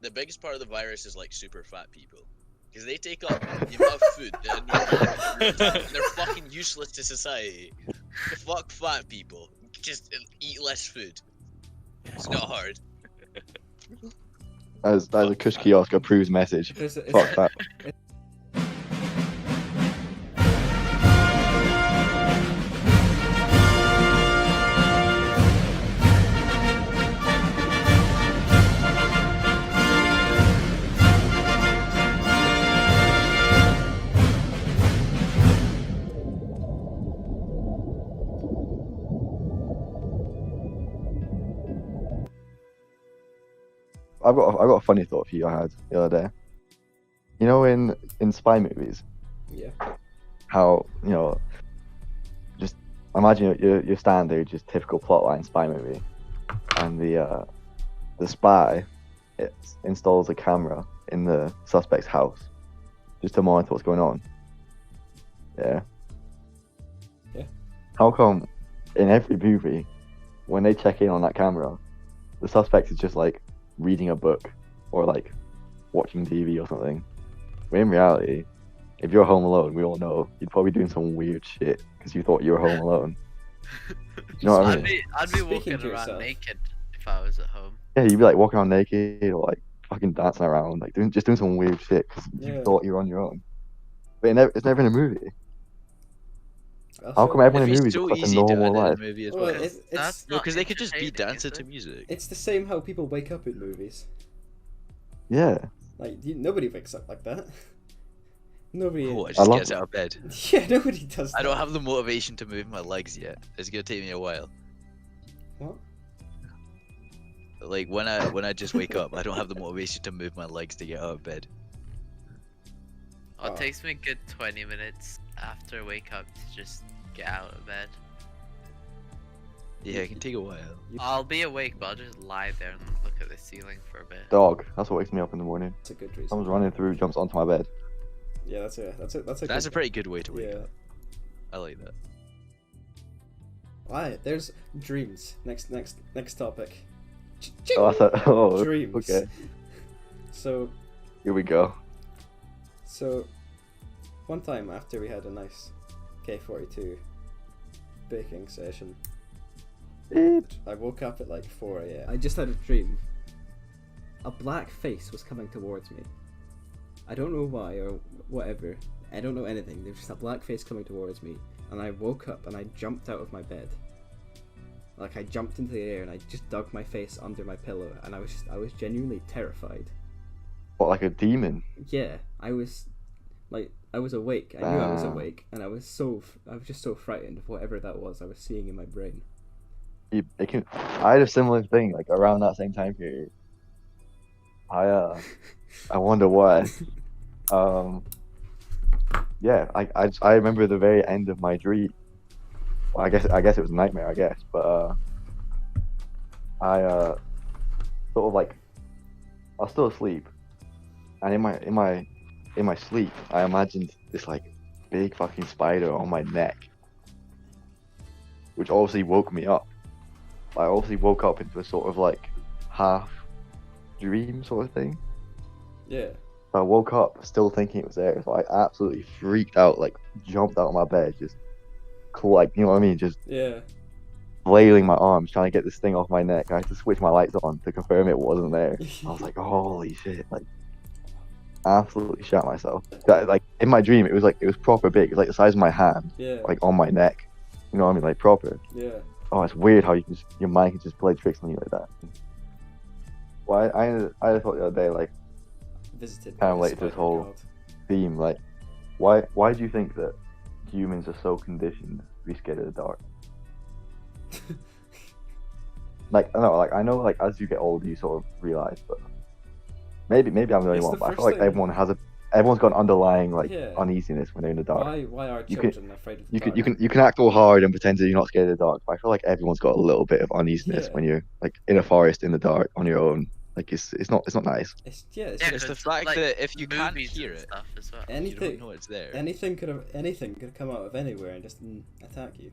the biggest part of the virus is like super fat people. Because they take up the amount of food that they're fucking useless to society. Fuck fat people. Just eat less food. It's not hard. That is a Kush Kiosk approves message. Fuck that. I've got a funny thought for you I had the other day. You know, in spy movies, Yeah. how, you know, just imagine you're standard, just typical plotline spy movie, and the spy installs a camera in the suspect's house just to monitor what's going on. Yeah. Yeah. How come in every movie, when they check in on that camera, the suspect is just like reading a book or like watching TV or something? When in reality, if you're home alone, we all know you'd probably doing some weird shit because you thought you were home alone. You know what I mean? I'd be Speaking walking to around yourself. naked if I was at home. Yeah, you'd be like walking around naked or like fucking dancing around, like doing some weird shit because you Yeah. thought you were on your own. But it's never in a movie. I How feel come everyone It'd in be movies so got such a easy to normal edit in a life? movie as Well, well. it's That's No, not because they could just be entertaining, dancing is to it? music. it's the same how people wake up in movies. Yeah. Like nobody wakes up like that. Nobody. Oh, it I just love gets it. out of bed. Yeah, nobody does that. I don't have the motivation to move my legs yet. It's gonna take me a while. What? Like when I just wake up, I don't have the motivation to move my legs to get out of bed. Oh, Oh. it takes me a good 20 minutes after I wake up to just get out of bed. Yeah, it can take a while. I'll be awake, but I'll just lie there and look at the ceiling for a bit. Dog. That's what wakes me up in the morning. That's a good reason. Someone's running through, jumps onto my bed. Yeah, that's a That's a good- pretty good way to wake Yeah. up. I like that. Why? There's dreams. Next topic. Oh, I thought, oh, Dreams. okay. So Here we go. one time after we had a nice K42 baking session, I woke up at like 4 a.m. I just had a dream. A black face was coming towards me. I don't know why or whatever. I don't know anything. There's just a black face coming towards me, and I woke up and I jumped out of my bed. Like I jumped into the air and I just dug my face under my pillow, and I was genuinely terrified. What, like a demon? Yeah, I was awake. I knew I was Damn. awake, and I was just so frightened of whatever that was I was seeing in my brain. I had a similar thing, like around that same time period. I wonder why. Yeah, I remember the very end of my dream. Well, I guess it was a nightmare, I guess, but I sort of like I was still asleep, and in my sleep I imagined this like big fucking spider on my neck, which obviously woke me up. I obviously woke up into a sort of like half dream sort of thing. Yeah. I woke up still thinking it was there, so I absolutely freaked out, like jumped out of my bed, just like, you know what I mean, just Yeah. flailing my arms trying to get this thing off my neck. I had to switch my lights on to confirm it wasn't there. I was like, holy shit, like absolutely shot myself. Like in my dream, it was proper big. It was like the size of my hand, Yeah. like on my neck. You know what I mean, like proper. Yeah. Oh, it's weird how your mind can just play tricks on you like that. Well, I thought the other day, like, Visited. Kinda by related to spider this whole- god. theme, like, why do you think that humans are so conditioned to be scared of the dark? Like, I know, like, as you get older, you sort of realize, but maybe I'm the only It's one. the But I first feel like thing- everyone's got an underlying like Yeah. uneasiness when they're in the dark. Why are You can- children afraid of the You dark? can act all hard and pretend that you're not scared of the dark, but I feel like everyone's got a little bit of uneasiness Yeah. when you're like in a forest in the dark on your own. Like it's not nice. It's Yeah, It's the 'cause, fact like, that if you can't movies hear and it, stuff as well. you don't anything. know it's there. Anything could come out of anywhere and just attack you.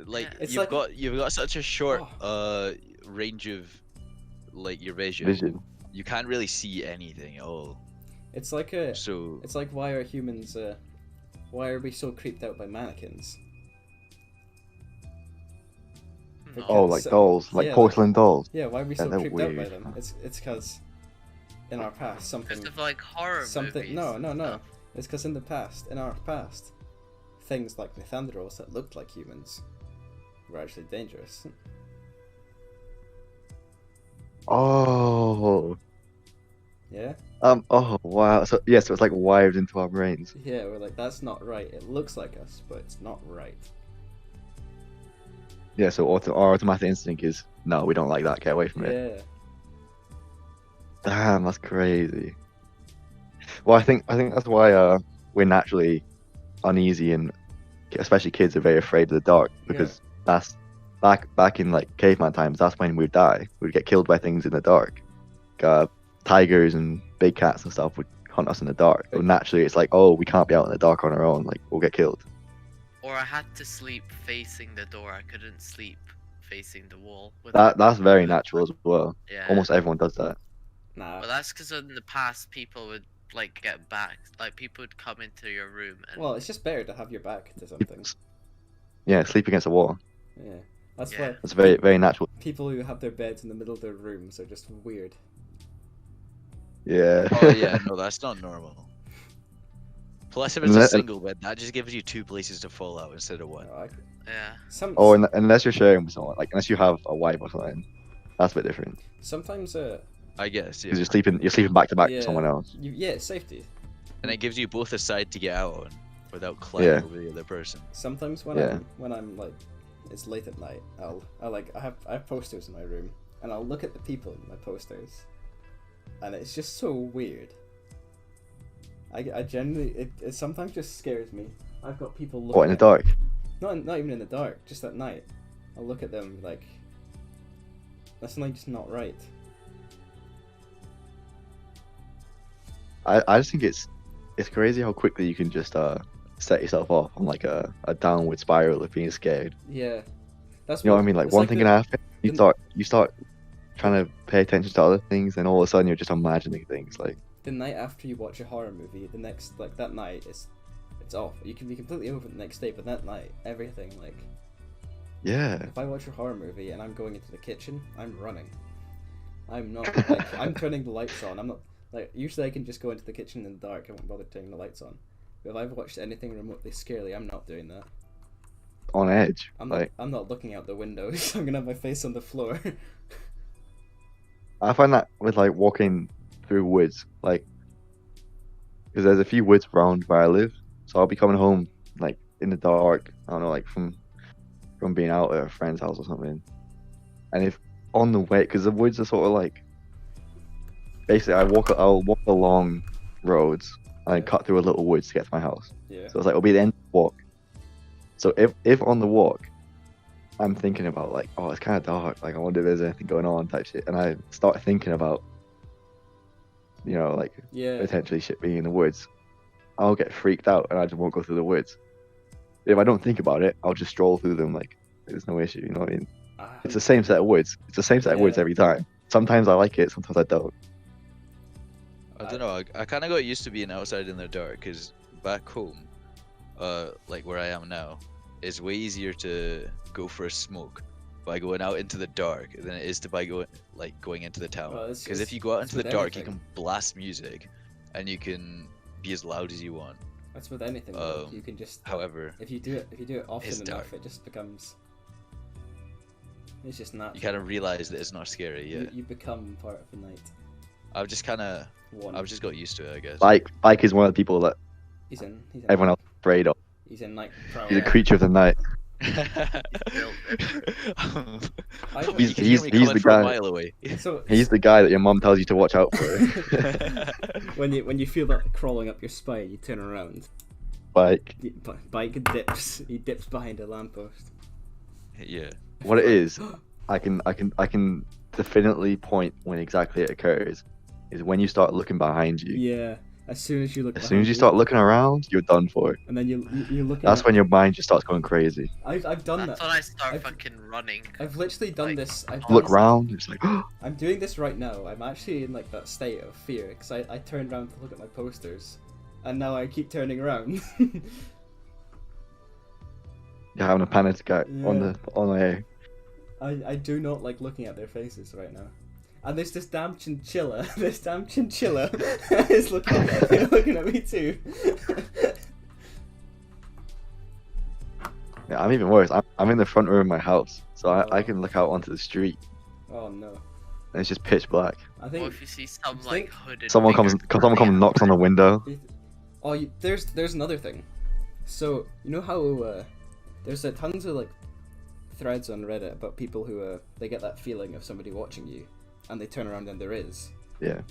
Like Yeah. It's you've got such a short Oh. range of like your vision. Vision. you can't really see anything at all. It's like So It's like, why are humans? Why are we so creeped out by mannequins? No. Oh, like So- dolls, like yeah, porcelain dolls. Yeah, why are we Yeah, so they're creeped out by weird. them? It's because in our past something Because of like horror something. movies. No, and no, no. stuff. It's because in our past, things like Neanderthals that looked like humans were actually dangerous. Oh. Yeah, Oh wow. So yeah, so it's like wired into our brains. yeah. We're like, that's not right. It looks like us, but it's not right. Yeah. So our automatic instinct is no, we don't like that. Get away from it. Yeah. Damn, that's crazy. Well, I think that's why we're naturally uneasy, and especially kids are very afraid of the dark, because that's back in like caveman times. That's when we'd die. We'd get killed by things in the dark. Tigers and big cats and stuff would hunt us in the dark. So naturally, it's like, oh, we can't be out in the dark on our own. Like, we'll get killed. Or I had to sleep facing the door. I couldn't sleep facing the wall. That's very natural as well. Yeah. Almost everyone does that. Nah. But that's because in the past people would like get back. Like people would come into your room and Well, it's just better to have your back to something. Yeah, sleep against a wall. Yeah. That's Yeah. why That's very very natural. people who have their beds in the middle of their rooms are just weird. Yeah. oh yeah, no, that's not normal. Plus, if it's a Unless- single bed, that just gives you 2 places to fall out instead of one. yeah. Oh, unless you're sharing with someone, like unless you have a wife or something, that's a bit different. sometimes I guess, yeah. Because you're sleeping back to back Yeah. with someone else. it's safety. And it gives you both a side to get out on without climbing Yeah. over the other person. Sometimes Yeah. when I'm like, it's late at night, I have posters in my room, and I'll look at the people in my posters, and it's just so weird. I genuinely, it sometimes just scares me. I've got people looking What, in the at- dark? Not even in the dark, just at night. I'll look at them like, that's something just not right. I just think it's crazy how quickly you can just set yourself off on like a downward spiral of being scared. Yeah, that's You know what I mean? Like it's one thing can happen, the- you start trying to pay attention to other things, and all of a sudden you're just imagining things. Like The night after you watch a horror movie, the next like that night it's off. You can be completely over the next day, but that night everything like. yeah, If I watch a horror movie and I'm going into the kitchen, I'm running. I'm not like I'm turning the lights on. I'm not like usually I can just go into the kitchen in the dark. I won't bother turning the lights on. But if I've watched anything remotely scary, I'm not doing that. on edge. I'm not looking out the windows. I'm gonna have my face on the floor. I find that with like walking through woods, like because there's a few woods around where I live, so I'll be coming home like in the dark. I don't know, like from being out at a friend's house or something, and if on the way, because the woods are sort of like basically I'll walk along roads and cut through a little woods to get to my house. Yeah. So it's like it'll be the end of the walk. So if on the walk I'm thinking about like, oh, it's kind of dark, like I wonder if there's anything going on type shit, and I start thinking about, you know, like Yeah. potentially shit being in the woods, I'll get freaked out and I just won't go through the woods. If I don't think about it, I'll just stroll through them like there's no issue, you know what I mean? Ah, It's the same set of woods. It's the same set of woods Yeah. every time. Sometimes I like it, sometimes I don't. I don't know. I kind of got used to being outside in the dark because back home, like where I am now, it's way easier to go for a smoke by going out into the dark than it is to by going into the town. Well, it's- Because it's- if you go out it's into the with dark, you everything. can blast music, and you can be as loud as you want. That's with anything. Though. Um, You can just However, if you do it often it's enough, dark. it just becomes. It's just natural. you kind of realize that it's not scary. Yeah, You become part of the night. I've just One. got used to it, I guess. Bike is one of the people that He's in. everyone else is afraid of. He's in night prowler. He's a creature of the night. You can hear me he's coming the from guy. a mile away. So He's the guy that your mum tells you to watch out for. when you feel that crawling up your spine, you turn around. Bike. Bike dips. He dips behind a lamppost. Yeah. What it is, I can definitely point when exactly it occurs. Is when you start looking behind you. Yeah. As soon as you look. As soon as you start looking around, you're done for. And then you look. That's when your mind just starts going crazy. I've done That's that. when I start I've- fucking running. I've literally done Like, this. I've Look done- round, it's like, I'm doing this right now. I'm actually in like that state of fear because I turned around to look at my posters, and now I keep turning around. you're having a panic attack on Yeah. the air. I do not like looking at their faces right now. And there's this damn chinchilla. This damn chinchilla is looking at me too. Yeah, I'm even worse. I'm in the front room of my house, so I Oh. can look out onto the street, Oh no. and it's just pitch black. I What think. if you see some think like hooded? Someone figure comes and knocks on the window. Oh, there's another thing. So you know how there's tons of like threads on Reddit about people who they get that feeling of somebody watching you, and they turn around and there is. Yeah.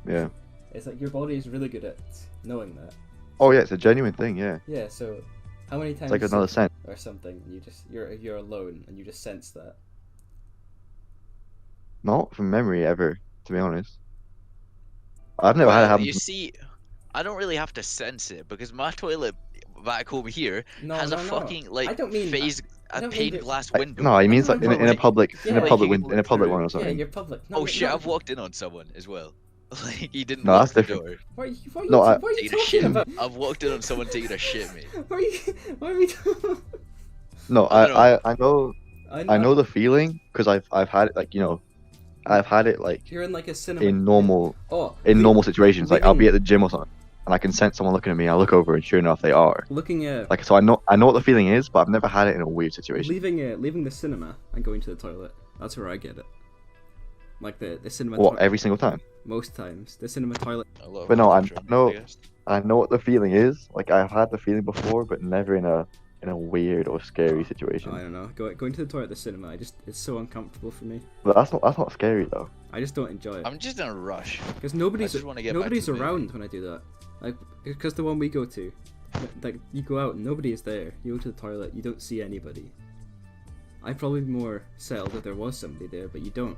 Yeah. It's like your body is really good at knowing that. Oh yeah, it's a genuine thing. Yeah. Yeah. So how many times? It's like another sense. or something. You're alone and you just sense that. Not from memory ever, to be honest. I've never had it Well, happen. you see, I don't really have to sense it because my toilet back home here No, has no, a no. fucking I like don't mean phase, I a don't mean pane that- glass Like, window. no, he means like No, in a like- public, yeah, in a like public, you can in a public look one or Yeah, something. you're public. Oh shit! no. I've walked in on someone as well. Like he didn't No, lock that's the different. door. What are you, what are you, No, what are you Taking a talking shit. about? I've walked in on someone taking a shit, mate. What are you? What are we talking? No, I don't I know the feeling because I've had it like I've had it like You're in like a cinema. in normal Oh, normal situations. Like I'll be living- at the gym or something, and I can sense someone looking at me. I look over, and sure enough, they are. Looking at Like so, I know what the feeling is, but I've never had it in a weird situation. leaving the cinema and going to the toilet. That's where I get it. Like the cinema. What every single time? Most times the cinema toilet. A lot of But no, I conundrum, know- guess. I know what the feeling is. Like I've had the feeling before, but never in a weird or scary situation. I don't know. Going to the toilet at the cinema. It's so uncomfortable for me. But that's not scary though. I just don't enjoy it I'm just in a rush. because I nobody's just want to get back nobody's to the movie. around when I do that. Like because the one we go to, like you go out and nobody is there. You go to the toilet, you don't see anybody. I'd probably be more settled if there was somebody there, but you don't.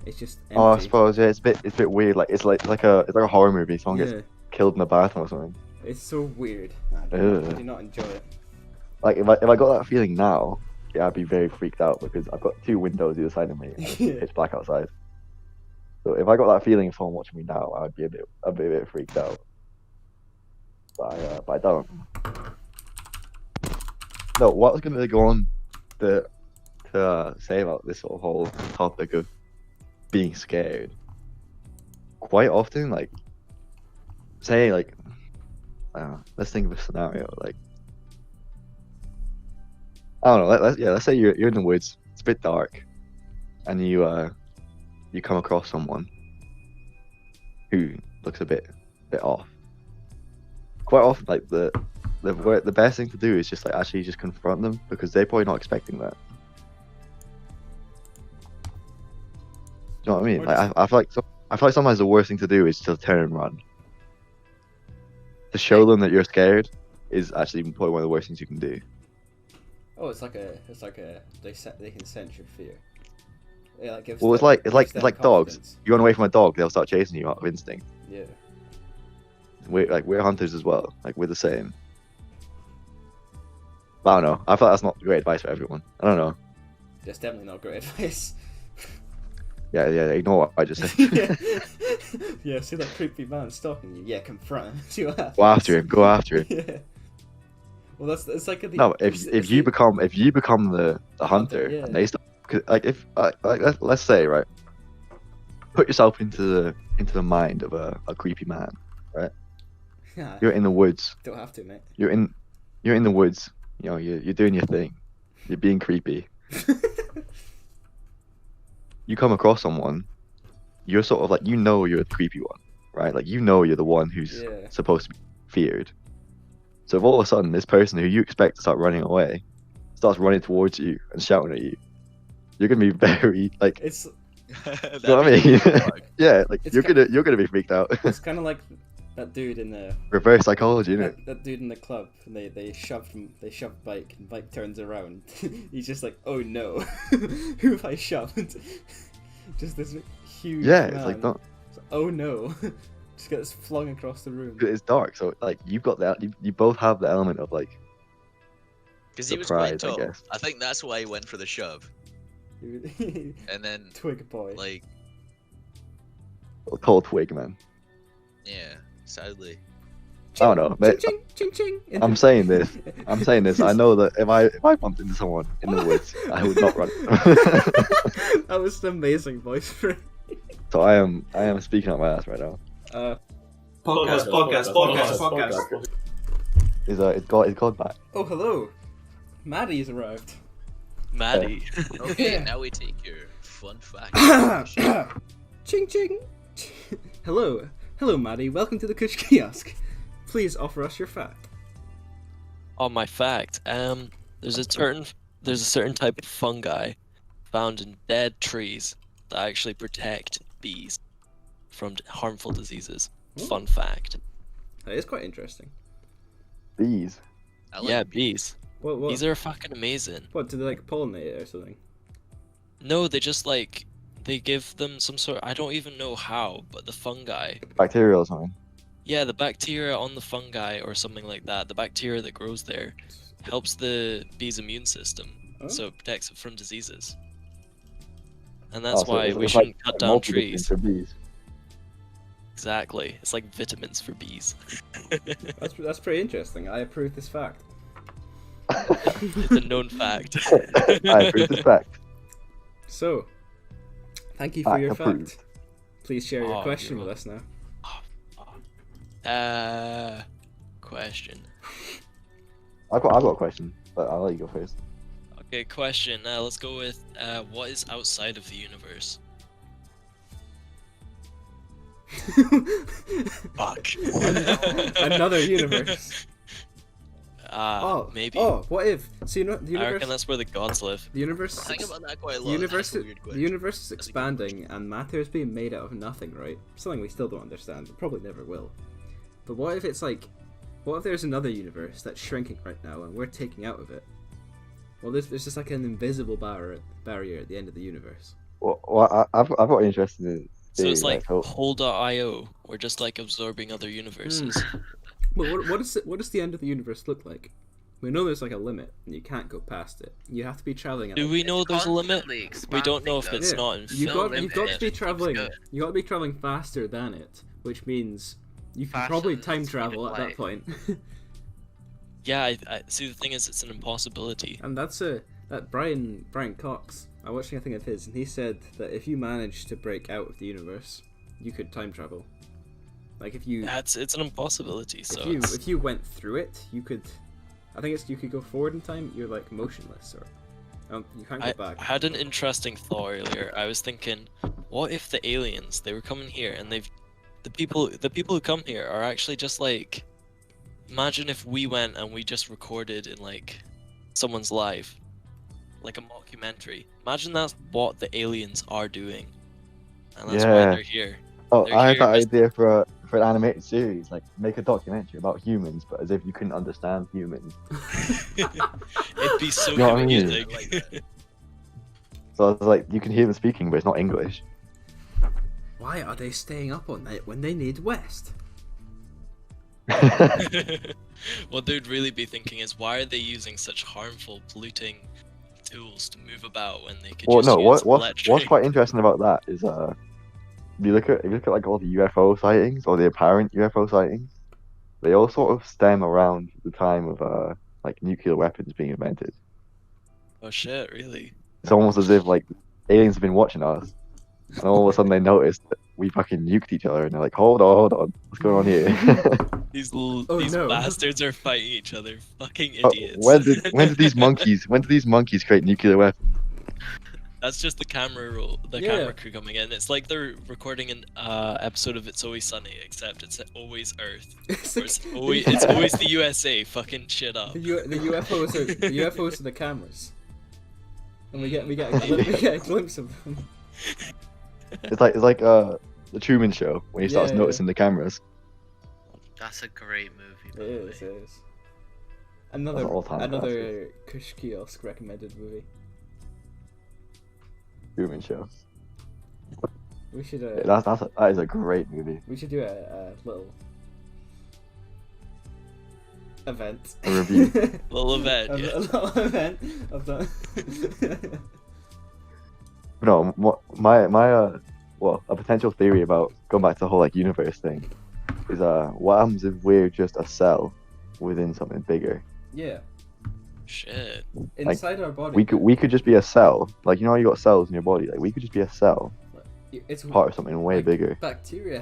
It's just empty. Oh, I suppose yeah. It's a bit weird. Like it's like a horror movie. Someone Yeah, gets killed in the bathroom or something. it's so weird. I Ugh. do not enjoy it. Like if I got that feeling now, yeah, I'd be very freaked out because I've got two windows either side of me. And Yeah. it's black outside. So if I got that feeling of someone watching me now, I'd be a bit freaked out. But I don't. No, what I was gonna go on to say about this whole topic of being scared. Quite often, like, say like, let's think of a scenario. Like, I don't know. Let's say you're in the woods. It's a bit dark, and you come across someone who looks a bit off. Quite often, like the best thing to do is just like actually just confront them because they're probably not expecting that. Do you know what I mean? Or Like I feel like sometimes the worst thing to do is to turn and run. To show them that you're scared is actually probably one of the worst things you can do. Oh, it's like a they can sense your fear. Yeah, like gives Well, it's them- like gives them dogs. confidence. You run away from a dog, they'll start chasing you out of instinct. Yeah. We're hunters as well. Like we're the same. But I don't know. I feel like that's not great advice for everyone. I don't know. That's definitely not great advice. Yeah. Ignore what I just said. yeah. Yeah, see that creepy man stalking you? Yeah, confront him. See what happens. Go after him. Go after him. Yeah. Well, it's like a. No, if you become the hunter, yeah. and they start, like if let's say right, put yourself into the mind of a creepy man. Yeah, You're in the woods. don't have to, mate. You're in the woods. You know, you're doing your thing. You're being creepy. You come across someone. You're sort of like you're the creepy one, right? Like you're the one who's Yeah. supposed to be feared. So if all of a sudden this person who you expect to start running away starts running towards you and shouting at you, you're gonna be very like, It's you know what I mean? Yeah, like It's you're ki- gonna be freaked out. it's kind of like that dude in the Reverse psychology, innit? that dude in the club, and they shoved Bike, and Bike turns around. He's just like, oh no, who have I shoved? Just this huge. Yeah, it's man. like not. Oh no. Just gets flung across the room. It's dark, so like you've got that. You both have the element of like Because he was quite surprise, I tall. guess. I think that's why he went for the shove. And then, Twig boy. like, tall twig, man. yeah, sadly. I don't know. Ching, ching, ching, ching. I'm saying this. I'm saying this. I know that if I bumped into someone in the woods, I would not run. That was an amazing voice for it. So I am speaking out my ass right now. Podcast. Is God back? Oh, hello. Maddie's arrived. Maddy. Okay, now we take your fun fact. Ching, ching. Hello. Hello, Maddie. Welcome to the Kush Kiosk. Please offer us your fact. On my fact, there's a certain type of fungi found in dead trees that actually protect bees from harmful diseases. Fun fact. That is quite interesting. Bees. I like Yeah, bees. What? Bees are fucking amazing. What, do they like pollinate it or something? No, they just like they give them some sort. I don't even know how, but the fungi. Bacteria or something. Yeah, the bacteria on the fungi or something like that. The bacteria that grows there helps the bee's immune system, Oh. so it protects it from diseases. And that's Oh, so why it's we like shouldn't cut down multivitamins trees. for bees. Exactly. It's like vitamins for bees. That's pretty interesting. I approve this fact. It's a known fact. I approve this fact. So, thank you for Fact your approved. fact. Please share your Oh, question you're with us now. Question. I've got a question, but I'll let you go first. Okay, question. Let's go with what is outside of the universe? Fuck. Another universe. Maybe. Oh, what if? So you know the I reckon universe. that's where the gods live. The universe. I think about that quite a lot. The universe, That's a weird the question. universe is That's a good expanding and matter is being made out of nothing, right? Something we still don't understand, and probably never will. But what if it's like, what if there's another universe that's shrinking right now and we're taking out of it? Well, there's just like an invisible barrier at the end of the universe. Well, I've got an interesting So theory. it's like so- hole.io. We're just like absorbing other universes. But what does the end of the universe look like? We know there's like a limit, and you can't go past it. You have to be traveling. At Do like, we know there's a limit? Constantly We don't know if expanding, it's Yeah. not in You've film. got limit, to be it keeps traveling. going. You got to be traveling faster than it, which means you can Faster probably than the time speed travel of at that light. point. Yeah, I see. The thing is, it's an impossibility. And that's that Brian Cox. I watched a thing of his, and he said that if you managed to break out of the universe, you could time travel. Like if you It's an impossibility. So if you went through it, you could. I think you could go forward in time. You're like motionless, or you can't go I back. had an interesting thought earlier. I was thinking, what if the aliens they were coming here and the people who come here are actually just like, imagine if we went and we just recorded in like someone's life, like a mockumentary. Imagine that's what the aliens are doing, and that's why Yeah. they're here. Oh, They're I had here that just- idea for an animated series, like make a documentary about humans, but as if you couldn't understand humans. It'd be so You know what I mean? confusing. I like that. So it's like you can hear them speaking, but it's not English. Why are they staying up all night when they need West? What they'd really be thinking is, why are they using such harmful, polluting tools to move about when they could Well, just no. use What's electric? quite interesting about that is if you look at like all the UFO sightings or the apparent UFO sightings, they all sort of stem around the time of like nuclear weapons being invented. Oh shit, really? It's almost as if like aliens have been watching us, and all of a sudden they notice that we fucking nuked each other, and they're like, hold on, what's going on here? These Oh, these no. bastards are fighting each other. Fucking Oh, idiots. when did these monkeys create nuclear weapons? That's just the camera roll, the Yeah. camera crew coming in. It's like they're recording an episode of It's Always Sunny, except it's always Earth. It's Or like- it's always the USA. Fucking shit up. The UFOs are the cameras, and we get a glimpse of them. It's like the Truman Show when he starts Yeah, yeah. noticing the cameras. That's a great movie. By It the is. way. It is. Another all-time another Kush Kiosk recommended movie. Truman Show. We should That is a great movie. we should do a little event. A review. Little event, a yeah. little event of that. No, well, a potential theory about going back to the whole like universe thing is what happens if we're just a cell within something bigger? Yeah, Shit. inside our body. We could just be a cell. Like you know how you got cells in your body. Like we could just be a cell, It's part of something way like, bigger. Bacteria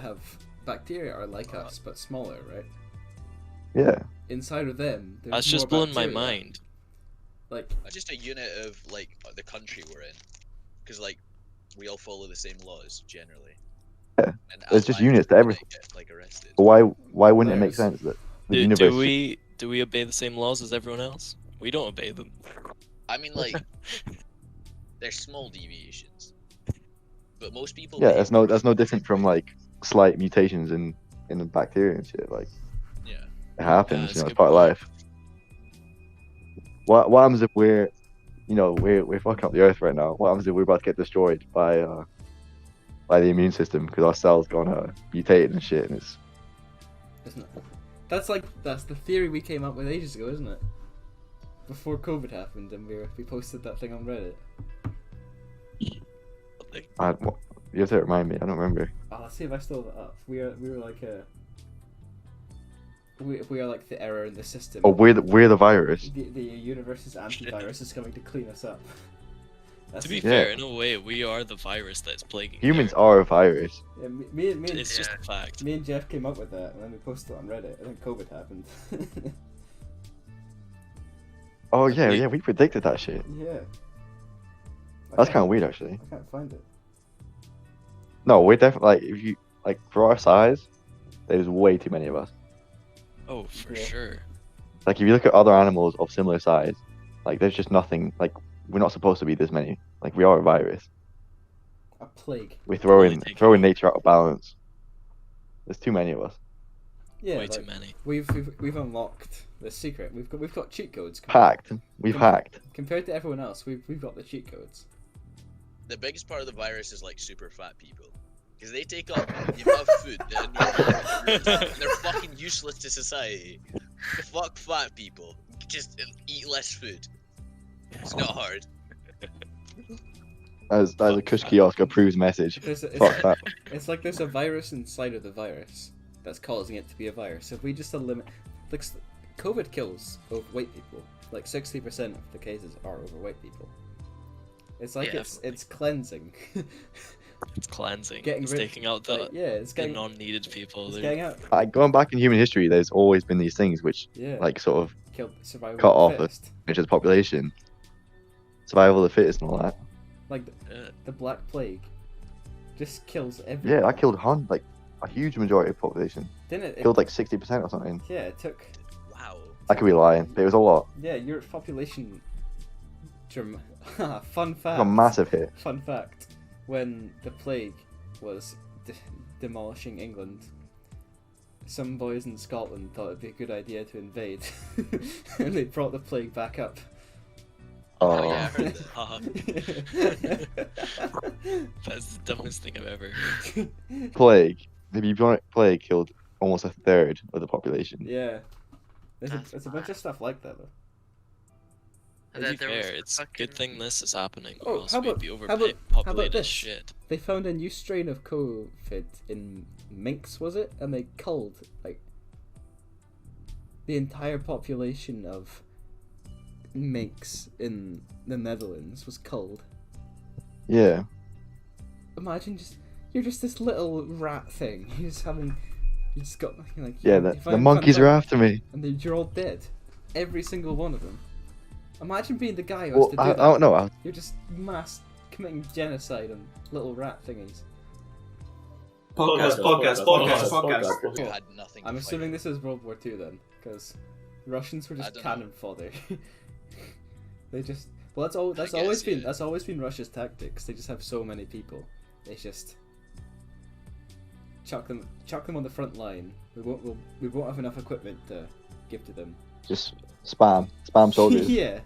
are like us but smaller, right? Yeah. Inside of them, there's That's just more blown my bacteria. mind. Like, That's just a unit of like the country we're in, because like we all follow the same laws generally. Yeah. And There's as just violent units to people, everything. they get, like arrested. But why wouldn't it make Virus. sense that the Do, universe? do we obey the same laws as everyone else? We don't obey them. I mean, like, there's small deviations, but most people. Yeah, behave that's no different from like slight mutations in the bacteria and shit. Like Yeah. it happens, that's you know, a it's good part of point. life. What happens if we're fucking up the earth right now? What happens if we're about to get destroyed by the immune system because our cells gonna mutate and shit? And it's isn't it? That's the theory we came up with ages ago, isn't it? Before COVID happened, and we posted that thing on Reddit. you have to remind me. I don't remember. Oh, let's see if I still have it up. We were like we are like the error in the system. Oh, we're the virus. The universe's antivirus is coming to clean us up. That's To be Yeah. fair, in a way, we are the virus that's plaguing Humans the are a virus. yeah, me and It's just a fact. me and Jeff came up with that, and then we posted it on Reddit, and then COVID happened. Oh yeah, We- yeah, we predicted that shit. Yeah. That's kind of weird, actually. I can't find it. No, we're definitely like if you like for our size, there's way too many of us. Oh, for Yeah. sure. Like if you look at other animals of similar size, like there's just nothing. Like we're not supposed to be this many. Like we are a virus. A plague. We're throwing taking throwing over. nature out of balance. There's too many of us. Yeah, Way like, too many. we've unlocked the secret. We've got cheat codes. Hacked. We've hacked. Compared to everyone else, we've got the cheat codes. The biggest part of the virus is like super fat people, because they take up the amount of food that a normal person would. They're fucking useless to society. Fuck fat people. Just eat less food. It's not hard. That is a Kush Kiosk approved message. It's Fuck that. It's like there's a virus inside of the virus that's causing it to be a virus. If we just eliminate, like, COVID kills overweight people. Like 60% of the cases are overweight people. It's like Yeah, it's cleansing. It's cleansing. Getting It's rid- taking out the, Like, yeah, it's the getting non-needed people. it's They're- getting out. Going back in human history, there's always been these things which Yeah, like sort of killed survival cut of off the it. fittest. manage the population, survival of the fittest, and all that. Like Yeah. the Black Plague, just kills everyone. Yeah, that killed like a huge majority of the population. Didn't it? Killed like 60% or something. Yeah, it took. Wow. I could be lying, but it was a lot. Yeah, Europe's population. Fun It fact. was a massive hit. Fun fact: when the plague was demolishing England, some boys in Scotland thought it'd be a good idea to invade, and they brought the plague back up. Oh yeah, I heard that. Haha. That's the dumbest thing I've ever heard. Plague. The bubonic plague killed almost a third of the population. Yeah, there's That's a bunch of stuff like that though. To And then be there was fair, the it's a good fucking- thing this is happening, Oh, or else how we'd about- be how about- overpopulated this? as shit. They found a new strain of COVID in minks, was it? And they culled like the entire population of minks in the Netherlands was culled. Yeah. Imagine you're just this little rat thing. You just got like Yeah, the monkeys are after me. and then you're all dead, every single one of them. Imagine being the guy who has Well, to do I that. don't know. You're just mass committing genocide on little rat thingies. Podcast. You had nothing. I'm to assuming fight. this is World War II then, because Russians were I just don't know. cannon fodder. They just that's always guess, been yeah. that's always been Russia's tactics. They just have so many people. They just chuck them on the front line. We won't have enough equipment to give to them. Just spam soldiers. Yeah,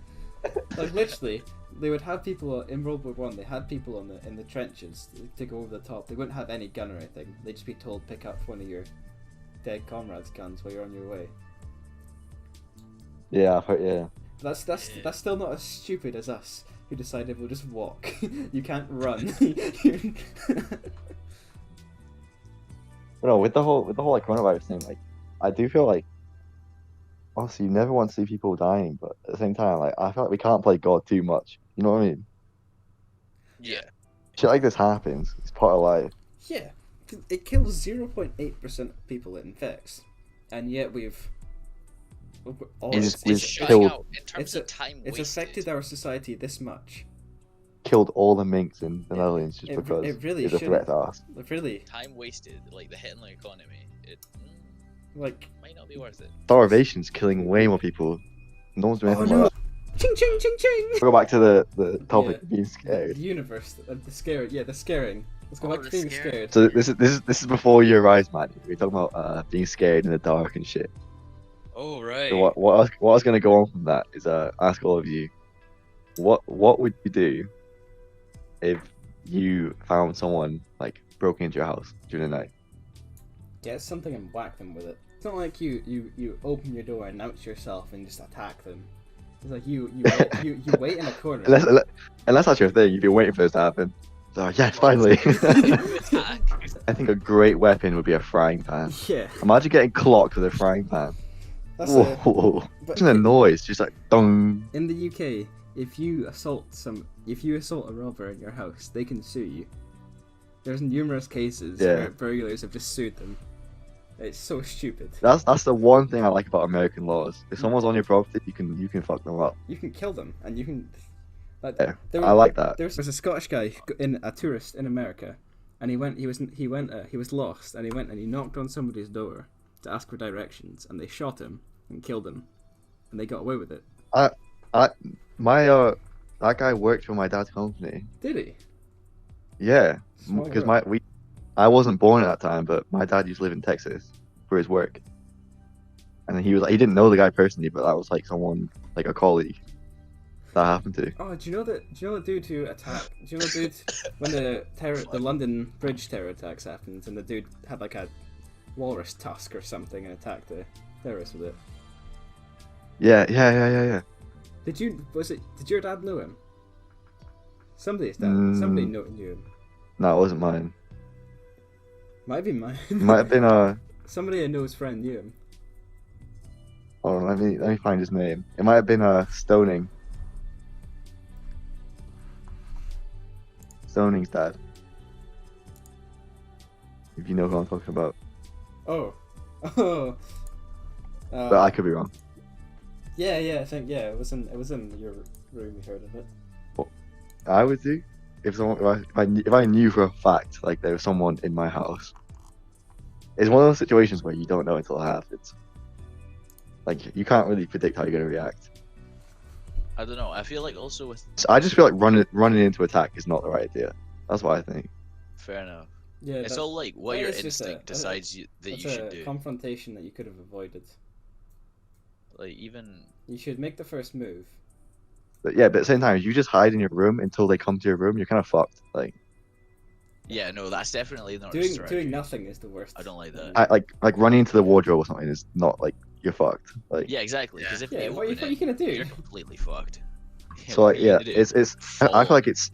like literally, they would have people in World War One. They had people in the trenches to go over the top. They wouldn't have any gun or anything. They'd just be told pick up one of your dead comrades' guns while you're on your way. Yeah, I've heard, yeah. That's still not as stupid as us who decided we'll just walk. You can't run. But no, with the whole like coronavirus thing, like I do feel like obviously you never want to see people dying, but at the same time, like I feel like we can't play God too much. You know what I mean? Yeah. Shit like this happens. It's part of life. Yeah, it kills 0.8% of people it infects, and yet we've. It's It's killed- shutting out in terms It's of time It's wasted. affected our society this much. Killed all the minks in the Netherlands just it because really it's a threat shouldn't. to us. Really, Time wasted, like the hit on the economy. It like. might not be worth it. Starvation's killing way more people. No one's doing Oh anything no! about that. Ching ching ching ching! Go back to the topic Yeah. of being scared. The universe, the scared, the scaring. Let's go Oh, back to the being scare. scared. So this is before you arise, man. We're talking about being scared in the dark and shit. Oh right. So what I was gonna go on from that is ask all of you, what would you do if you found someone like broke into your house during the night? Get something and whack them with it. It's not like you open your door, announce yourself, and just attack them. It's like you wait in a corner. Unless that's your thing, you've been waiting for this to happen. So yes, finally. Attack. I think a great weapon would be a frying pan. Yeah, Imagine getting clocked with a frying pan. that's Whoa! But Imagine the noise, just like dong. in the UK, if you assault a robber in your house, they can sue you. There's numerous cases Yeah. where burglars have just sued them. It's so stupid. That's the one thing I like about American laws. If someone's on your property, you can fuck them up. You can kill them, and you can. Like, Yeah, there I like that. There was a Scottish guy, a tourist in America, and he was lost, and he went and he knocked on somebody's door to ask for directions, and they shot him and killed him, and they got away with it. That guy worked for my dad's company. Did he? Yeah, Small because world. I wasn't born at that time, but my dad used to live in Texas for his work, and he didn't know the guy personally, but that was like someone, like a colleague that happened to. Oh, do you know the dude who attacked? Do you know the dude when the London Bridge terror attacks happened, and the dude had like a walrus tusk or something and attacked the terrorists with it? Yeah. Did your dad know him? Somebody's dad. Somebody knew him. No, it wasn't mine. Might be mine. It might have been Somebody I know's friend knew him. Oh, let me find his name. It might have been Stoning. Stoning's dad. If you know who I'm talking about. Oh. But I could be wrong. Yeah, I think it was in your room. We heard of it. I would do if I knew for a fact like there was someone in my house. It's one of those situations where you don't know until it happens. Like you can't really predict how you're gonna react. I don't know. I feel like also with So I just feel like running into attack is not the right idea. That's what I think. fair enough. Yeah, It's all like what that your is just instinct decides that you should do. Confrontation that you could have avoided. Like even You should make the first move. But yeah, but at the same time, if you just hide in your room until they come to your room, you're kind of fucked. Like yeah, no, that's definitely not a Doing strategy. nothing is the worst. I don't like that. like running into the wardrobe or something is not like you're fucked. Like Yeah, exactly. Because if Yeah, they what are open you gonna do? you're completely fucked. so what like are you yeah, gonna do? it's I feel like it's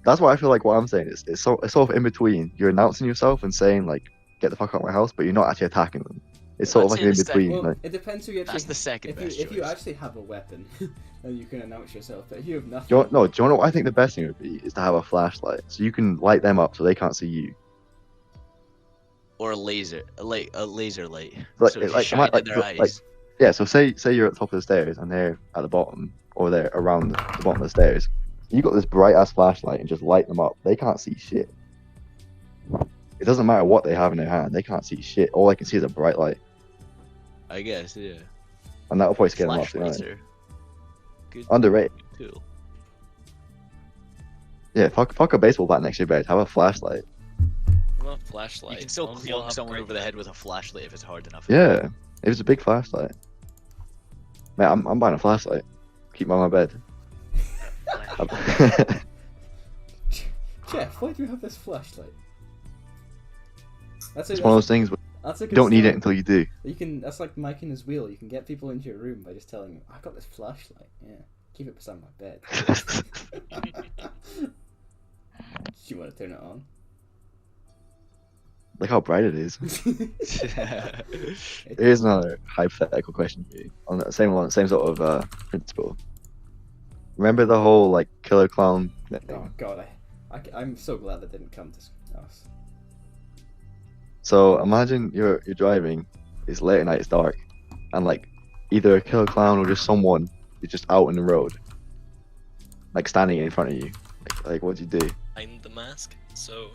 that's why I feel like what I'm saying is it's sort of in between. You're announcing yourself and saying like get the fuck out of my house, but you're not actually attacking them. It's sort of I'd like say in the second- between. Well, Like, it depends who you actually. That's the second best if you choice. actually have a weapon, then you can announce yourself. But if you have nothing, do you know what I think the best thing would be is to have a flashlight so you can light them up so they can't see you. Or a laser light. Like- so if you like- shine like- in their like- eyes. Yeah, so say you're at the top of the stairs and they're at the bottom, or they're around the bottom of the stairs. You got this bright ass flashlight and just light them up. They can't see shit. It doesn't matter what they have in their hand. They can't see shit. All they can see is a bright light, I guess, yeah. and that'll probably scare them off. Flashlights Tonight. are good Underrated. tool. Yeah, fuck a baseball bat next to your bed. Have a flashlight. Well, flashlight. You can still Only you'll clunk have someone great over the light. head with a flashlight if it's hard enough. Yeah, it was a big flashlight. Man, I'm buying a flashlight. Keep them on my bed. Jeff, why do you have this flashlight? That's It's one of those things where That's a you good don't need story. it until you do. You can. That's like Mike and his wheel. You can get people into your room by just telling them, "I got this flashlight. Yeah, keep it beside my bed." Do you want to turn it on? Look how bright it is. Here's another hypothetical question for you on the same sort of principle. Remember the whole like killer clown thing? Oh God, I'm so glad that didn't come to us. So imagine you're driving, it's late at night, it's dark, and like either a killer clown or just someone is just out in the road, like standing in front of you. Like what do you do? Behind the mask. So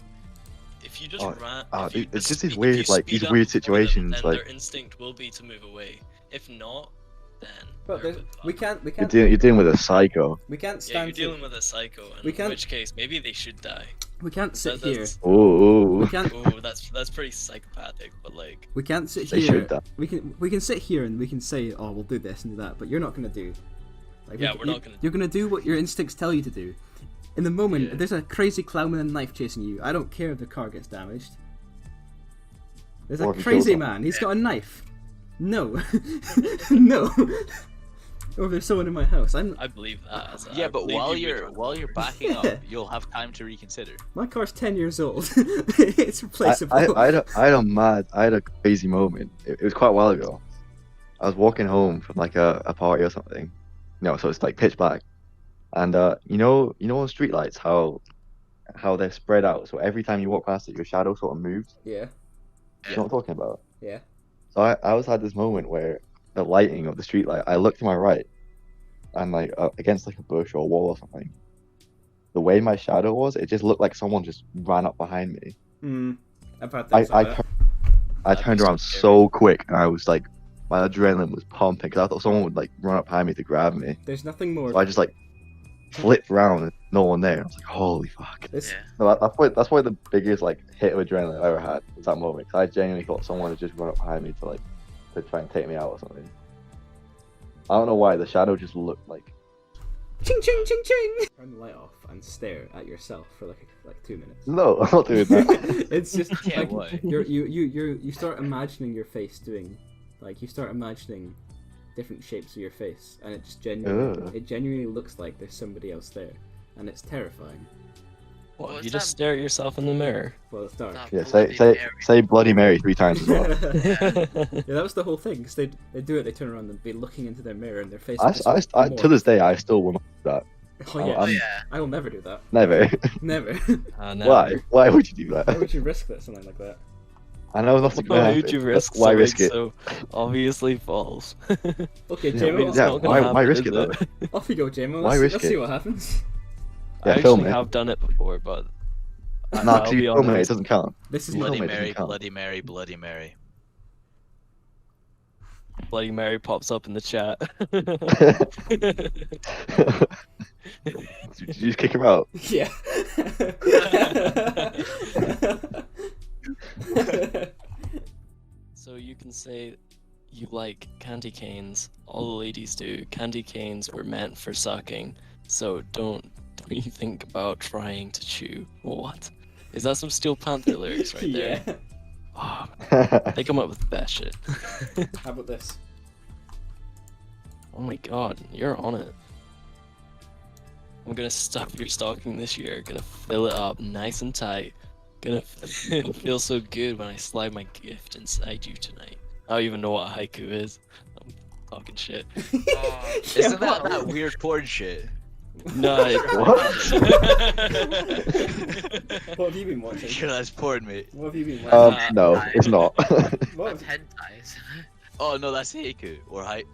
if you just Oh, ran, oh, if you dude, it's just just these speed- if weird, you like, speed these up weird before them, situations, then like- their instinct will be to move away. If not, then But they're a there's, bit we fucked. can't You're dealing with a psycho. we can't Yeah, stand you're dealing with a psycho, and we in can't- which case maybe they should die. we can't sit That- here. that's- Ooh, We can't Oh, that's pretty psychopathic, but like, we can't sit they here. should die. We can sit here and we can say, oh, we'll do this and do that, but you're not gonna do. Like, Yeah, we're not gonna You're gonna do what your instincts tell you to do. In the moment, Yeah. if there's a crazy clown with a knife chasing you, I don't care if the car gets damaged. There's Or a if he crazy kills man. He's got a knife. No, no. Or if there's someone in my house, I believe that. Yeah, I but believe while you would you're run. while you're backing Yeah. up, you'll have time to reconsider. my car's 10 years old. It's replaceable. I had a crazy moment. It was quite a while ago. I was walking home from like a party or something. No, so it's like pitch black. And you know on streetlights how they're spread out. So every time you walk past it, your shadow sort of moves. Yeah, You know what I'm talking about? yeah. So I always had this moment where the lighting of the streetlight, I looked to my right, and like against like a bush or a wall or something. The way my shadow was, it just looked like someone just ran up behind me. I've had I things like that. I That'd turned be so around scary. so quick, and I was like, my adrenaline was pumping because I thought someone would like run up behind me to grab me. There's nothing more. So I just like flipped around and no one there. I was like, holy fuck. This, Yeah. No, that's probably the biggest like hit of adrenaline I ever had was that moment. 'Cause I genuinely thought someone had just run up behind me to try and take me out or something. I don't know why the shadow just looked like. Ching ching ching ching. Turn the light off and stare at yourself for like 2 minutes. No, I'm not doing that. It's just Yeah, like why? you start imagining your face doing, like you start imagining different shapes of your face, and it just genuinely looks like there's somebody else there, and it's terrifying. What, What's you just that? stare at yourself in the mirror. Well, it's dark. That Yeah, Bloody say Mary. say Bloody Mary 3 times as well. Yeah, that was the whole thing. Cause they do it. They turn around and be looking into their mirror, and their face. I to this day I still will not do that. Oh yeah, Oh I'm- yeah. I will never do that. Never. Never. No. Why? Why would you do Why that? would you risk that? Something like that. I know nothing's Why gonna would happen. you risk Why something risk it? so obviously false? Okay, Yeah, JMO. It's yeah, not gonna why happen, risk is it, Off you go, JMO. Why Let's, risk let's it? see what happens. Yeah, I film actually it. have done it before, but Nah, I'll because be you film it, it honest. doesn't count. This is You Bloody film it, it doesn't Mary, count. Bloody Mary, Bloody Mary. Bloody Mary pops up in the chat. Did you just kick him out? Yeah. So you can say you like candy canes. All the ladies do. Candy canes were meant for sucking, so don't you think about trying to chew. What? Is that some Steel Panther lyrics right yeah. there? Oh, they come up with the best shit. How about this? Oh my god, you're on it. I'm gonna stuff your stocking this year, gonna fill it up nice and tight. Gonna feel so good when I slide my gift inside you tonight. I don't even know what a haiku is. I'm talking shit. Oh, Isn't that weird porn shit? No, What have you been watching? Sure, that's porn, mate. What have you been watching? No, it's not. What that's have- hentais. Oh no, that's haiku or hai.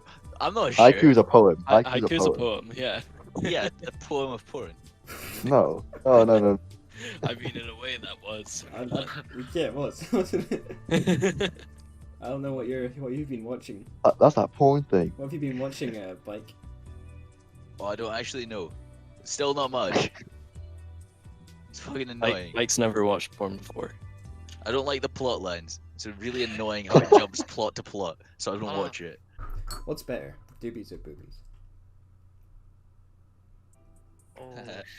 I'm not sure. Haiku's a poem. Haiku's a poem, yeah. Yeah, a poem of porn. No. Oh no. I mean, in a way, that was. yeah, it was, wasn't it? I don't know what you've been watching. That's that porn thing. What have you been watching, Bike? Oh, I don't actually know. Still not much. It's fucking annoying. Mike's never watched porn before. I don't like the plot lines. It's really annoying how it jumps plot to plot, so I don't Oh. watch it. What's better, doobies or boobies? Oh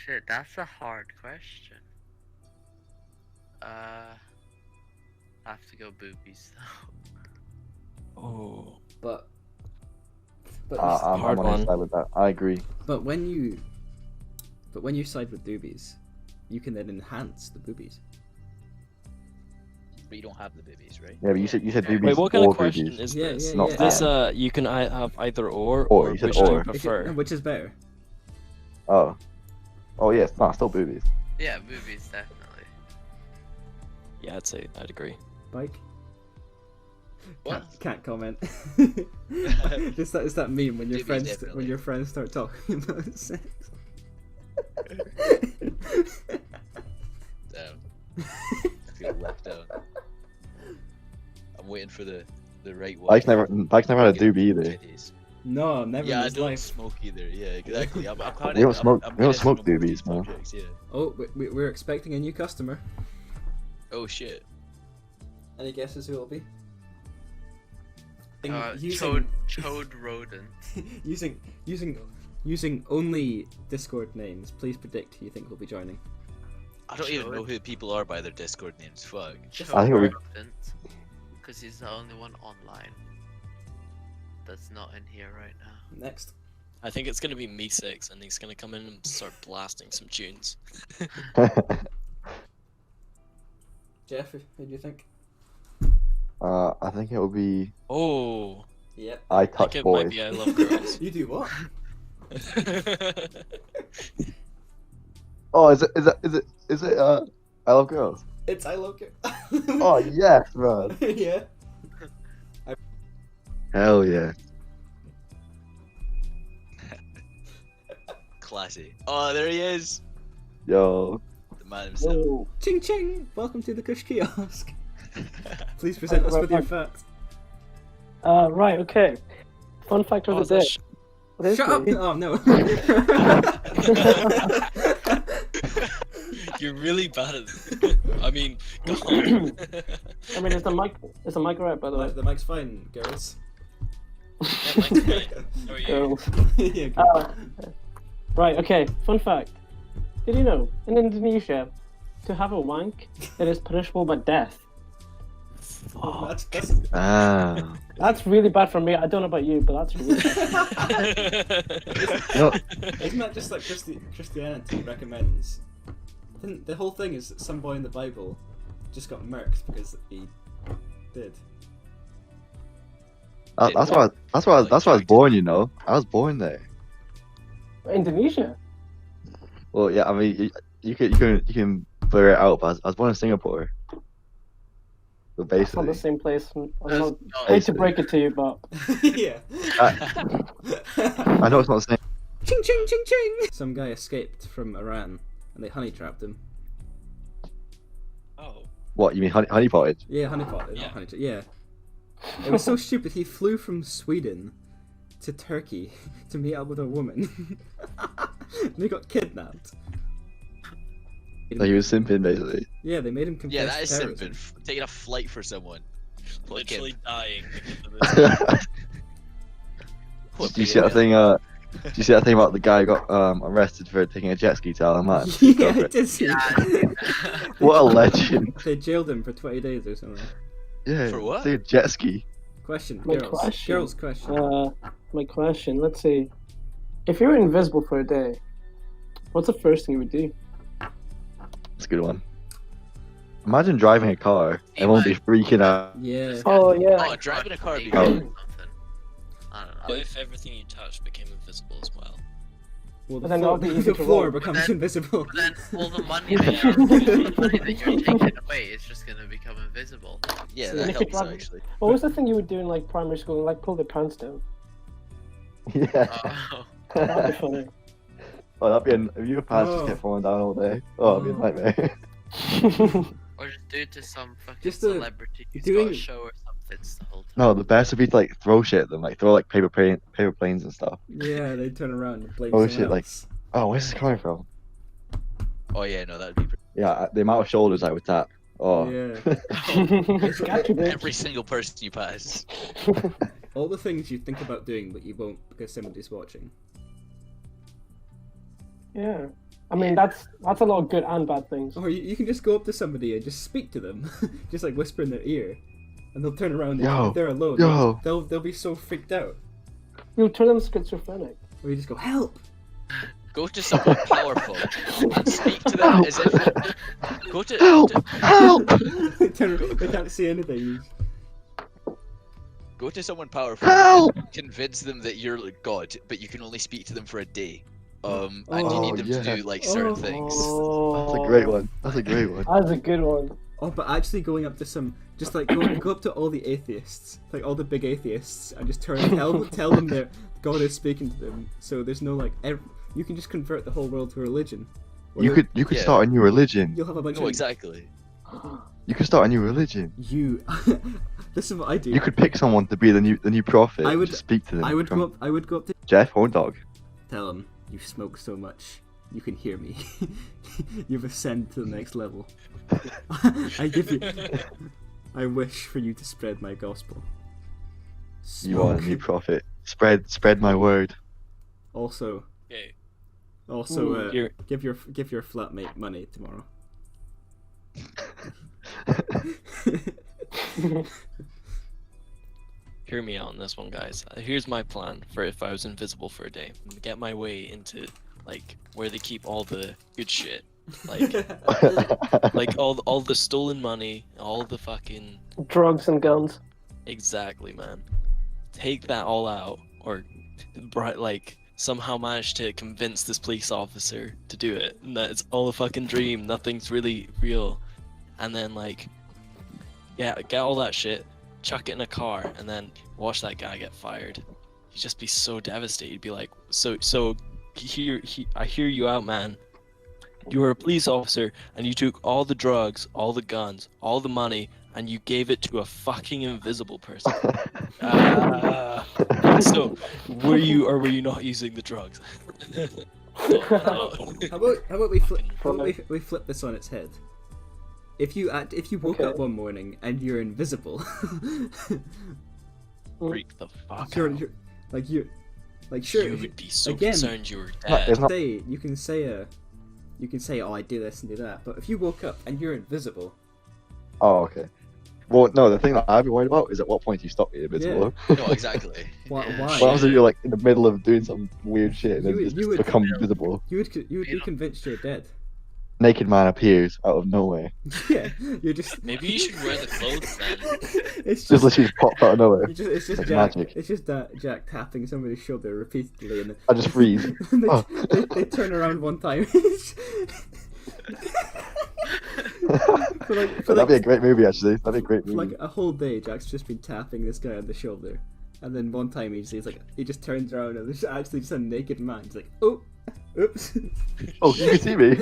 shit, that's a hard question. I have to go boobies though. Oh. But I'm hard on his one. side with that. I agree. but when you side with doobies, you can then enhance the boobies. But you don't have the boobies, right? Yeah, but you said doobies Wait, what kind or of question boobies. is Yeah, this? yeah, Not yeah. This bad. you can have either or Or, you said which do you or. prefer? Which is better? Oh. Oh yes, nah, still boobies. Yeah, boobies definitely. Yeah, I'd agree. Bike? What? Can't comment. it's that meme when your Doobies, friends definitely. start talking about sex. Damn. I feel left out. I'm waiting for the right one. Bike's never had a doobie either. Titties. No, never Yeah, in I his don't life. smoke either. Yeah, exactly. I'm kinda, We don't smoke- I'm we don't kinda smoke some of doobies, these man. subjects, Yeah. Oh, we're expecting a new customer. Oh shit. Any guesses who it'll be? Chode rodent. using only Discord names. Please predict who you think will be joining. I don't even know who people are by their Discord names. Fuck. I think it'll be- Because he's the only one online that's not in here right now. Next. I think it's gonna be Me6 and he's gonna come in and start blasting some tunes. Jeff, who do you think? I think it'll be Oh, Yep. I I think Touch it Boys. might be I Love Girls. You do what? Oh, is it I Love Girls? It's I Like It. Oh yes, man. Yeah. Hell yeah. Classy. Oh, there he is. Yo. The man himself. Ching ching! Welcome to the Kush Kiosk. Please present us with your facts. Right, okay. Fun fact of Oh, the is day. that What is Shut up! it? Oh no. You're really bad at it. I mean, go on. I mean, is the mic right, by the way? The mic's fine, girls. Yeah, mine's fine. How are you? Girls. Yeah, good. Right, okay. Fun fact. Did you know, in Indonesia, to have a wank, it is punishable by death. That's Ah. That's really bad for me. I don't know about you, but that's really bad. You know, Isn't that just like Christianity recommends? The whole thing is that some boy in the Bible just got murked because he did. that's why I was born. You know, I was born there. Indonesia? Well, yeah. I mean, you can blur it out, but I was born in Singapore. So It's not basically, the same place. I'm That's not not- hate to break it to you, but Yeah. I know it's not the same. Ching ching ching ching! Some guy escaped from Iran and they honey trapped him. Oh. What you mean, honey potted? Yeah, honeypot. Yeah. Not honey trap. Yeah. It was so stupid. He flew from Sweden to Turkey to meet up with a woman. And he got kidnapped. So he was simping basically. Yeah, they made him confess Yeah, that is terrorism. simping. Taking a flight for someone. Look Literally him. dying. What Do you see that thing? Do you see that thing about the guy who got arrested for taking a jet ski to Isle of Man? Yeah, I did see Yeah, that. What a legend! They jailed him for 20 days or something. Yeah. For what? Take a jet ski. Question, My girls. question. Girls, question. my question, let's see. If you were invisible for a day, what's the first thing you would do? That's a good one. Imagine driving a car and won't be freaking out. Yeah. Oh, yeah. Oh, driving a car would be Oh. good. I don't know. What if everything you touch became invisible as well? Well, But then that'll be easy the to floor roll. becomes Then- invisible. But then all the money that you're taking away is just gonna become invisible. Yeah, See, that if you helps drive- actually. What was the thing you would do in like primary school? Like pull their pants down. Yeah. Oh, That'd be funny. Oh, that'd be if your pants Oh. just kept falling down all day. Oh, that'd be a nightmare. or just do it to some fucking Just the- celebrity who's doing- got a show or something the whole time. No, the best would be to like throw shit at them, like throw like paper planes and stuff. Yeah, they turn around and blame Oh, someone shit, like- else. Oh, where's this coming from? Oh yeah, no, that'd be pretty. Yeah, the amount of shoulders I would tap. Oh. Yeah. Got you, bitch. Every single person you pass. All the things you think about doing but you won't because somebody's watching. Yeah. I mean, that's a lot of good and bad things. Or you can just go up to somebody and just speak to them, just like whisper in their ear, and they'll turn around. Yo, if they're alone, yo. they'll be so freaked out. You'll turn them schizophrenic. Or you just go, help! Go to someone powerful and speak to them as if. Go to. Help! they can't see anything. Go to someone powerful. Help! Convince them that you're like God, but you can only speak to them for a day. And you Oh, need them to yeah. do like certain things. That's a great one. That's a great one. That's a good one. Oh, but actually going up to some, just like go up to all the atheists, like all the big atheists, and just tell them that God is speaking to them. So there's no like, you can just convert the whole world to a religion. Or You could Yeah. start a new religion. You'll have a bunch No, of exactly. You could start a new religion. you. This is what I do. You could pick someone to be the new prophet. I and would- just speak to them. I would go up to Jeff Horndog. tell him you smoke so much you can hear me. You've ascended to the next level. I wish for you to spread my gospel. You are the Smoke. new prophet. Spread my word. Also, Okay. You're- give your flatmate money tomorrow. Hear me out on this one, guys. Here's my plan for if I was invisible for a day. Get my way into like where they keep all the good shit, like all the stolen money, all the fucking Drugs and guns. exactly, man. Take that all out, or like somehow manage to convince this police officer to do it, and that it's all a fucking dream. Nothing's really real, and then like, yeah, get all that shit. Chuck it in a car and then watch that guy get fired. He'd just be so devastated. He'd be like, so I hear you out, man. You were a police officer and you took all the drugs, all the guns, all the money, and you gave it to a fucking invisible person. So were you or were you not using the drugs? No. How about we flip this on its head? If you woke up one morning and you're invisible, Freak the fuck you're, out. you're sure You would be so again, concerned you were It's dead. not- you can say oh I do this and do that, but if you woke up and you're invisible, Oh, okay. Well, no, the thing that I'd be worried about is at what point you stop being invisible. No, exactly. why? Yeah. why? What happens if you're like in the middle of doing some weird shit and then You- just you would- become invisible? You would be convinced you're dead. Naked man appears out of nowhere. Yeah, you're just. Maybe you should wear the clothes then. It's Just just. literally popped out of nowhere. It's just like Jack. magic. It's just that Jack tapping somebody's shoulder repeatedly, and I just freeze. they, Oh. they turn around one time. That'd be a great movie, actually. That'd be a great For movie. like a whole day, Jack's just been tapping this guy on the shoulder, and then one time he just turns around and there's actually just a naked man. He's like, oh, oops. Oh, you can see me.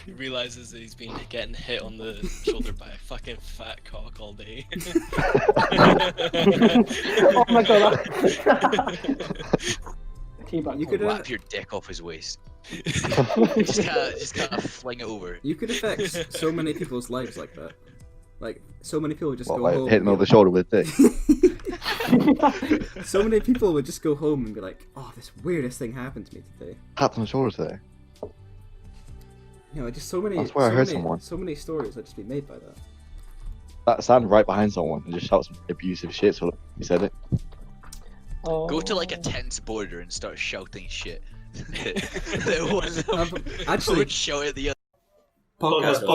He realizes that he's been getting hit on the shoulder by a fucking fat cock all day. Oh my god. Teabag. You could Whap your dick off his waist. just kind of fling it over. You could affect so many people's lives like that. Like so many people would just What, go like home. hitting over the shoulder with a dick? So many people would just go home and be like, "Oh, this weirdest thing happened to me today." Tapped on the shoulder today. You know, just so many. I swear I so heard many, someone. So many stories would just be made by that. That stand right behind someone and just shout some abusive shit. So he said it. Go to like a Oh. tense border and start shouting shit. The one that Actually, would shout at the other. Podcast.